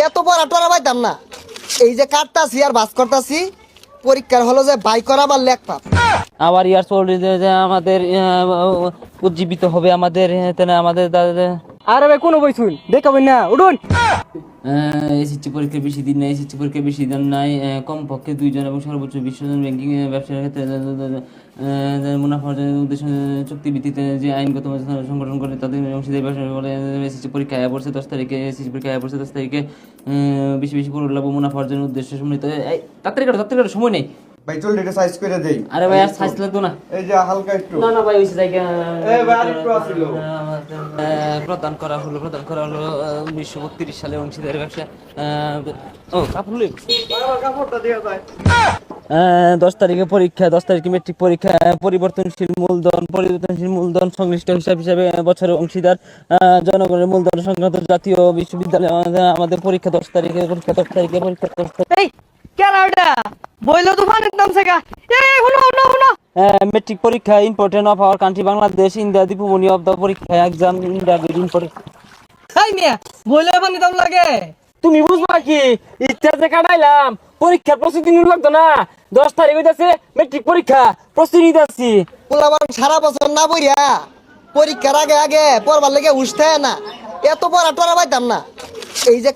এত পড়া টরা পাইতাম না। এই যে কাটতাছি আর বাস করতাছি, পরীক্ষার হলো যে বাই করা বা লেখা। আবার ইয়ার চলছে যে আমাদের উজ্জীবিত হবে আমাদের আমাদের আরে ভাই কোনো বই শুন দেখাবেন না উঠুন। এসএসসি পরীক্ষা বেশি দিন নাই, এসএসসি পরীক্ষা বেশি দিন নাই, কমপক্ষে 2 জন এবং সর্বোচ্চ 20 জন ব্যাংকিং ব্যবসার ক্ষেত্রে মুনাফা অর্জনের উদ্দেশ্যে চুক্তিভিত্তিতে যে আইনগত সংগঠন করে তাদের অংশীদারি ব্যবসা বলে এসএসসি পরীক্ষা আয়া পড়ছে 10 তারিখে, এসএসসি পরীক্ষা আয়া পড়ছে 10 তারিখে, বেশি বেশি করে লাভ মুনাফা অর্জনের উদ্দেশ্যে সম্মিলিত। তাড়াতাড়ি করো সময় নেই ভাই চল এটা সাইজ করে দেই। আরে ভাই আর সাইজ লাগতো না। এই যে হালকা একটু না ভাই ওইসে জায়গা এই ভাই আরেকটু আছিল। প্রদান করা হলো 1932 সালে অংশীদারি ব্যবসা কাপড় লই কাপড়টা দিয়া যায়। 10 তারিখে পরীক্ষা, 10 তারিখে মেট্রিক পরীক্ষা, পরিবর্তনশীল মূলধন সংশ্লিষ্ট হিসাবে বছরের অংশীদার জনগণের মূলধন সংক্রান্ত জাতীয় বিশ্ববিদ্যালয় আমাদের পরীক্ষা 10 তারিখে পরীক্ষা 10 তারিখে। এই কেলা ওটা বইলো তো ফানের দাম থেকে এই হুনো মেট্রিক পরীক্ষা important of our country Bangladesh India Dipu Moni of the পরীক্ষা এক্সাম ইন্ডিয়া ইম্পর্টেন্ট। এই মিয়া বইলো ফানের দাম লাগে। তুমি বুঝবা কি ইচ্ছা যে কাটাইলাম পরীক্ষার প্রস্তুতি নিতে লাগতো না। 10 তারিখ হইতাছে মেট্রিক পরীক্ষা, প্রস্তুতি নিতেছি। পোলাবার সারা বছর না পড়িয়া পরীক্ষার আগে আগে পড়বার লেগে উঠতে না, এত পড়া টরা পাইতাম না। এই যে